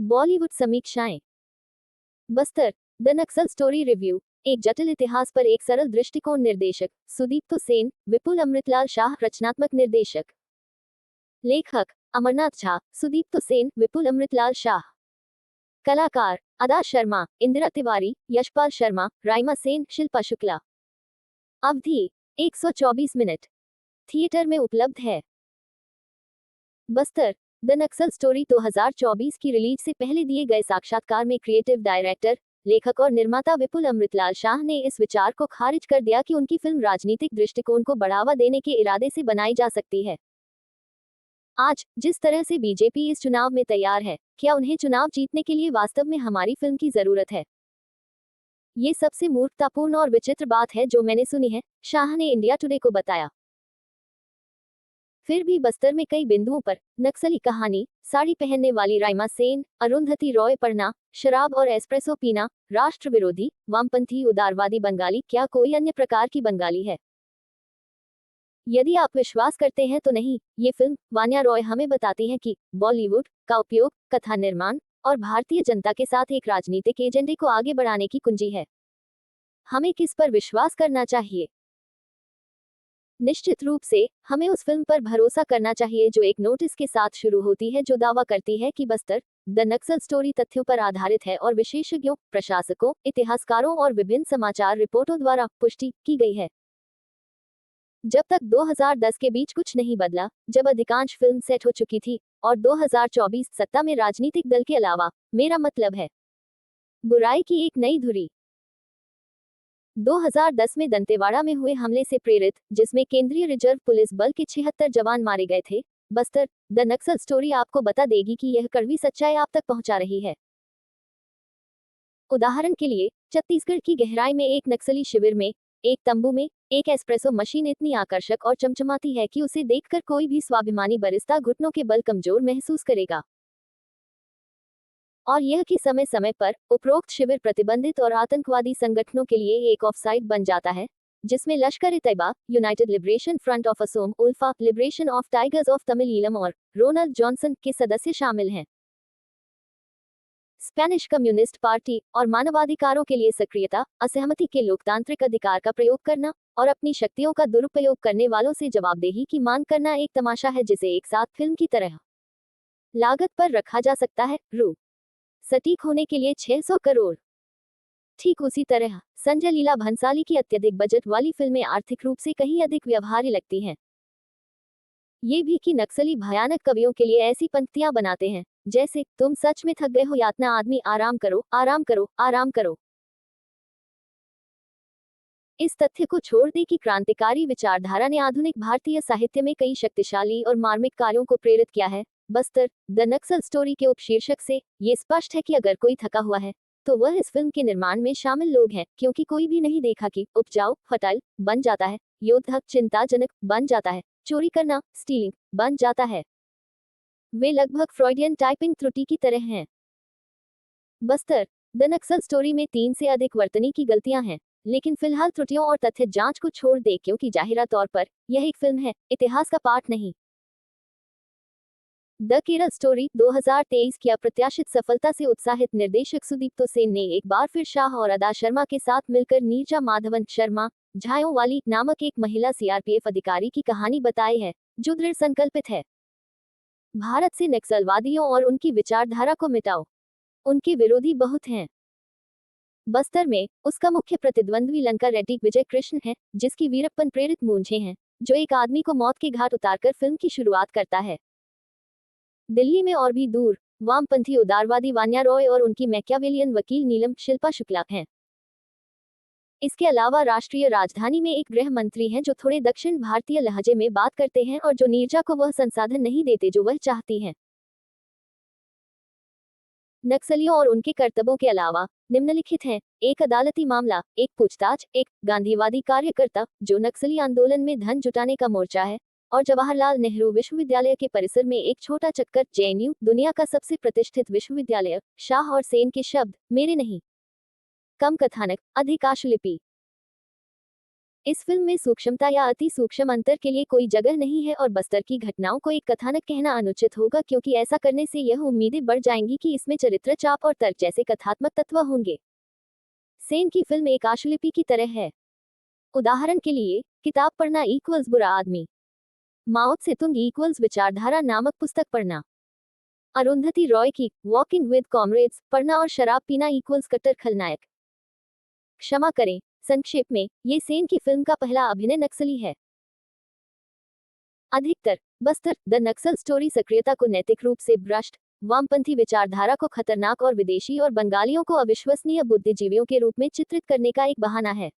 बॉलीवुड समीक्षाएं। Bastar the Naxal story review. एक जटिल इतिहास पर एक सरल दृष्टिकोण। निर्देशक सुदीप्तो सेन, विपुल अमृतलाल शाह। रचनात्मक निर्देशक लेखक अमरनाथ झा, सुदीप्तो सेन, विपुल अमृतलाल शाह। कलाकार अदा शर्मा, इंदिरा तिवारी, यशपाल शर्मा, राइमा सेन, शिल्पा शुक्ला। अवधि 124 मिनट। थिएटर में उपलब्ध है। बस्तर द नक्सल स्टोरी 2024 की रिलीज से पहले दिए गए साक्षात्कार में क्रिएटिव डायरेक्टर, लेखक और निर्माता विपुल अमृतलाल शाह ने इस विचार को खारिज कर दिया कि उनकी फिल्म राजनीतिक दृष्टिकोण को बढ़ावा देने के इरादे से बनाई जा सकती है। आज जिस तरह से बीजेपी इस चुनाव में तैयार है, क्या उन्हें चुनाव जीतने के लिए वास्तव में हमारी फिल्म की जरूरत है? ये सबसे मूर्खतापूर्ण और विचित्र बात है जो मैंने सुनी है, शाह ने इंडिया टुडे को बताया। फिर भी बस्तर में कई बिंदुओं पर नक्सली कहानी, साड़ी पहनने वाली राइमा सेन, अरुंधति रॉय पढ़ना, शराब और एस्प्रेसो पीना, राष्ट्र विरोधी, वामपंथी, उदारवादी बंगाली, क्या कोई अन्य प्रकार की बंगाली है? यदि आप विश्वास करते हैं तो नहीं, ये फिल्म वान्या रॉय हमें बताती है कि बॉलीवुड का उपयोग कथा निर्माण और भारतीय जनता के साथ एक राजनीतिक एजेंडे को आगे बढ़ाने की कुंजी है। हमें किस पर विश्वास करना चाहिए? निश्चित रूप से हमें उस फिल्म पर भरोसा करना चाहिए जो एक नोटिस के साथ शुरू होती है, जो दावा करती है कि बस्तर द नक्सल स्टोरी तथ्यों पर आधारित है और विशेषज्ञों, प्रशासकों, इतिहासकारों और विभिन्न समाचार रिपोर्टों द्वारा पुष्टि की गई है। जब तक 2010 के बीच कुछ नहीं बदला, जब अधिकांश फिल्म सेट हो चुकी थी, और 2024 सत्ता में राजनीतिक दल के अलावा, मेरा मतलब है बुराई की एक नई धुरी। 2010 में दंतेवाड़ा में हुए हमले से प्रेरित, जिसमें केंद्रीय रिजर्व पुलिस बल के 76 जवान मारे गए थे, बस्तर द नक्सल स्टोरी आपको बता देगी कि यह कड़वी सच्चाई आप तक पहुंचा रही है। उदाहरण के लिए, छत्तीसगढ़ की गहराई में एक नक्सली शिविर में एक तंबू में एक एस्प्रेसो मशीन इतनी आकर्षक और चमचमाती है कि उसे देखकर कोई भी स्वाभिमानी बरिस्ता घुटनों के बल कमजोर महसूस करेगा। और यह कि समय समय पर उपरोक्त शिविर प्रतिबंधित और आतंकवादी संगठनों के लिए एक ऑफसाइट बन जाता है, जिसमें Lashkar-e-Taiba, united liberation front of Asom, ULFA, liberation of tigers of Tamil और रोनाल्ड जॉनसन के सदस्य शामिल हैं। स्पेनिश कम्युनिस्ट पार्टी और मानवाधिकारों के लिए सक्रियता, असहमति के लोकतांत्रिक अधिकार का प्रयोग करना और अपनी शक्तियों का दुरुपयोग करने वालों से जवाबदेही की मांग करना एक तमाशा है जिसे एक साथ फिल्म की तरह लागत पर रखा जा सकता है। सटीक होने के लिए 600 करोड़। ठीक उसी तरह संजय लीला भंसाली की अत्यधिक बजट वाली फिल्में आर्थिक रूप से कहीं अधिक व्यवहार्य लगती हैं। ये भी कि नक्सली भयानक कवियों के लिए ऐसी पंक्तियां बनाते हैं जैसे, तुम सच में थक गए हो यातना आदमी, आराम करो, आराम करो, आराम करो। इस तथ्य को छोड़ दे कि क्रांतिकारी विचारधारा ने आधुनिक भारतीय साहित्य में कई शक्तिशाली और मार्मिक कार्यों को प्रेरित किया है। बस्तर द नक्सल स्टोरी के उपशीर्षक से ये स्पष्ट है कि अगर कोई थका हुआ है, तो वह इस फिल्म के निर्माण में शामिल लोग हैं, क्योंकि कोई भी नहीं देखा कि उपजाऊ फर्टाइल बन जाता है, योद्धक चिंताजनक बन जाता है, चोरी करना स्टीलिंग बन जाता है। वे लगभग फ्रॉइडियन टाइपिंग त्रुटि की तरह हैं। बस्तर द नक्सल स्टोरी में 3 से अधिक वर्तनी की गलतियां हैं, लेकिन फिलहाल त्रुटियों और तथ्य जांच को छोड़ दे, क्योंकि जाहिरा तौर पर यह एक फिल्म है, इतिहास का पाठ नहीं। द केरल स्टोरी 2023 की अप्रत्याशित सफलता से उत्साहित निर्देशक सुदीप्तो सेन ने एक बार फिर शाह और अदा शर्मा के साथ मिलकर नीरजा माधवन शर्मा झायों वाली नामक एक महिला सीआरपीएफ अधिकारी की कहानी बताई है, जो दृढ़ संकल्पित है, भारत से नक्सलवादियों और उनकी विचारधारा को मिटाओ। उनके विरोधी बहुत हैं। बस्तर में उसका मुख्य प्रतिद्वंद्वी लंका रेड्डी विजय कृष्ण है, जिसकी वीरप्पन प्रेरित मूंछें हैं, जो एक आदमी को मौत के घाट उतारकर फिल्म की शुरुआत करता है। दिल्ली में और भी दूर वामपंथी उदारवादी वान्या रॉय और उनकी मैकियावेलियन वकील नीलम शिल्पा शुक्ला हैं। इसके अलावा राष्ट्रीय राजधानी में एक गृह मंत्री हैं जो थोड़े दक्षिण भारतीय लहजे में बात करते हैं और जो नीरजा को वह संसाधन नहीं देते जो वह चाहती हैं। नक्सलियों और उनके कर्तव्यों के अलावा निम्नलिखित हैं: एक अदालती मामला, एक पूछताछ, एक गांधीवादी कार्यकर्ता जो नक्सली आंदोलन में धन जुटाने का मोर्चा है, और जवाहरलाल नेहरू विश्वविद्यालय के परिसर में एक छोटा चक्कर। जेएनयू दुनिया का सबसे प्रतिष्ठित विश्वविद्यालय। शाह और सेन के शब्द, मेरे नहीं। कम कथानक, अधिक आशुलिपि। इस फिल्म में सूक्ष्मता या अति सूक्ष्म अंतर के लिए कोई जगह नहीं है और बस्तर की घटनाओं को एक कथानक कहना अनुचित होगा, क्योंकि ऐसा करने से यह उम्मीदें बढ़ जाएंगी कि इसमें चरित्र चाप और तर्क जैसे कथात्मक तत्व होंगे। सेन की फिल्म एक आशुलिपि की तरह है। उदाहरण के लिए, किताब पढ़ना इक्वल्स बुरा आदमी, माओ त्से-तुंग इक्वल्स विचारधारा नामक पुस्तक पढ़ना, अरुंधति रॉय की वॉकिंग विद कॉमरेड्स पढ़ना और शराब पीना इक्वल्स कट्टर खलनायक। क्षमा करें, संक्षेप में, ये सेन की फिल्म का पहला अभिनय नक्सली है। अधिकतर बस्तर द नक्सल स्टोरी सक्रियता को नैतिक रूप से भ्रष्ट, वामपंथी विचारधारा को खतरनाक और विदेशी और बंगालियों को अविश्वसनीय बुद्धिजीवियों के रूप में चित्रित करने का एक बहाना है।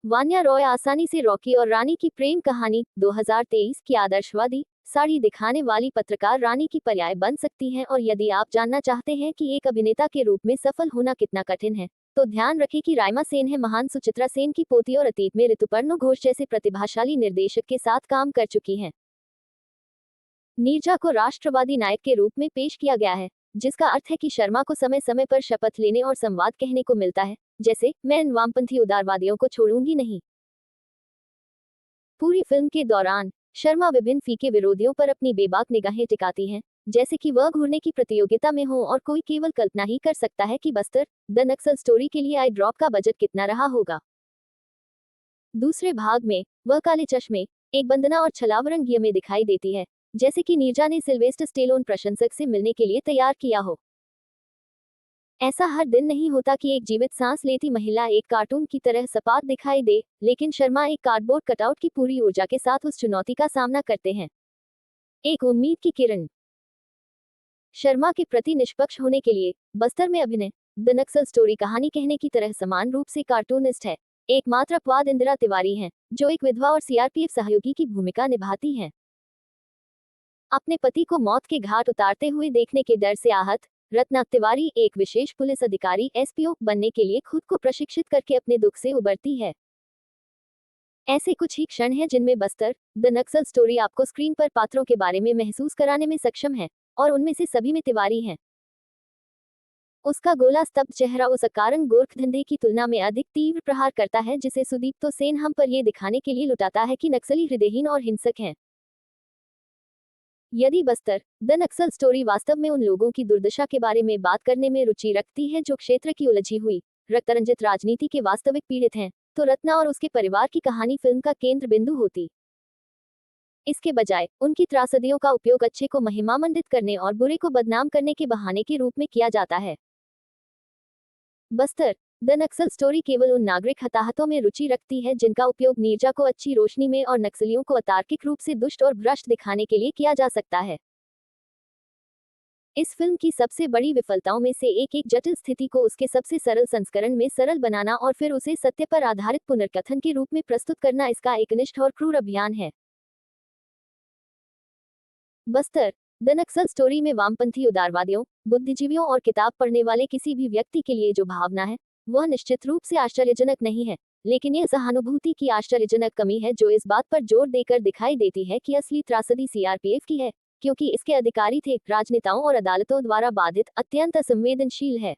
वान्या रॉय आसानी से रॉकी और रानी की प्रेम कहानी 2023 की आदर्शवादी साड़ी दिखाने वाली पत्रकार रानी की पर्याय बन सकती हैं, और यदि आप जानना चाहते हैं कि एक अभिनेता के रूप में सफल होना कितना कठिन है, तो ध्यान रखें कि राइमा सेन है महान सुचित्रा सेन की पोती और अतीत में ऋतुपर्णो घोष जैसे प्रतिभाशाली निर्देशक के साथ काम कर चुकी हैं। नीरजा को राष्ट्रवादी नायक के रूप में पेश किया गया है, जिसका अर्थ है कि शर्मा को समय समय पर शपथ लेने और संवाद कहने को मिलता है, जैसे मैं इन वामपंथी उदारवादियों को छोड़ूंगी नहीं। पूरी फिल्म के दौरान शर्मा विभिन्न फीके विरोधियों पर अपनी बेबाक निगाहें टिकाती हैं, जैसे कि वह घूरने की प्रतियोगिता में हो, और कोई केवल कल्पना ही कर सकता है कि बस्तर द नक्सल स्टोरी के लिए आई ड्रॉप का बजट कितना रहा होगा। दूसरे भाग में वह काले चश्मे, एक बंदना और छलावरंगिय में दिखाई देती है, जैसे कि नीरजा ने सिल्वेस्टर स्टेलोन प्रशंसक से मिलने के लिए तैयार किया हो। ऐसा हर दिन नहीं होता कि एक जीवित सांस लेती महिला एक कार्टून की तरह सपाट दिखाई दे, लेकिन शर्मा एक कार्डबोर्ड कटआउट की पूरी ऊर्जा के साथ उस चुनौती का सामना करते हैं। एक उम्मीद की किरण। शर्मा के प्रति निष्पक्ष होने के लिए बस्तर में अभिनय द नक्सल स्टोरी कहानी कहने की तरह समान रूप से कार्टूनिस्ट है। एकमात्र अपवाद इंदिरा तिवारी हैं, जो एक विधवा और सीआरपीएफ सहयोगी की भूमिका निभाती हैं। अपने पति को मौत के घाट उतारते हुए देखने के डर से आहत रत्ना तिवारी एक विशेष पुलिस अधिकारी एसपीओ बनने के लिए खुद को प्रशिक्षित करके अपने दुख से उबरती है। ऐसे कुछ ही क्षण हैं जिनमें बस्तर द नक्सल स्टोरी आपको स्क्रीन पर पात्रों के बारे में महसूस कराने में सक्षम है, और उनमें से सभी में तिवारी हैं। उसका गोला स्तब्ध चेहरा उस अकारण गोरखधंधे की तुलना में अधिक तीव्र प्रहार करता है, जिसे सुदीप्तो सेन हम पर यह दिखाने के लिए लुटाता है कि नक्सली हृदयहीन और हिंसक हैं। यदि बस्तर द नक्सल स्टोरी वास्तव में उन लोगों की दुर्दशा के बारे में बात करने में रुचि रखती है जो क्षेत्र की उलझी हुई रक्तरंजित राजनीति के वास्तविक पीड़ित हैं, तो रत्ना और उसके परिवार की कहानी फिल्म का केंद्र बिंदु होती। इसके बजाय उनकी त्रासदियों का उपयोग अच्छे को महिमामंडित करने और बुरे को बदनाम करने के बहाने के रूप में किया जाता है। बस्तर द नक्सल स्टोरी केवल उन नागरिक हताहतों में रुचि रखती है जिनका उपयोग नीरजा को अच्छी रोशनी में और नक्सलियों को अतार्किक रूप से दुष्ट और भ्रष्ट दिखाने के लिए किया जा सकता है। इस फिल्म की सबसे बड़ी विफलताओं में से एक जटिल स्थिति को उसके सबसे सरल संस्करण में सरल बनाना और फिर उसे सत्य पर आधारित पुनर्कथन के रूप में प्रस्तुत करना इसका एकनिष्ठ और क्रूर अभियान है। बस्तर द नक्सल स्टोरी में वामपंथी उदारवादियों, बुद्धिजीवियों और किताब पढ़ने वाले किसी भी व्यक्ति के लिए जो भावना है, वह निश्चित रूप से आश्चर्यजनक नहीं है, लेकिन यह सहानुभूति की आश्चर्यजनक कमी है जो इस बात पर जोर देकर दिखाई देती है कि असली त्रासदी सीआरपीएफ की है, क्योंकि इसके अधिकारी थे राजनेताओं और अदालतों द्वारा बाधित, अत्यंत असंवेदनशील है।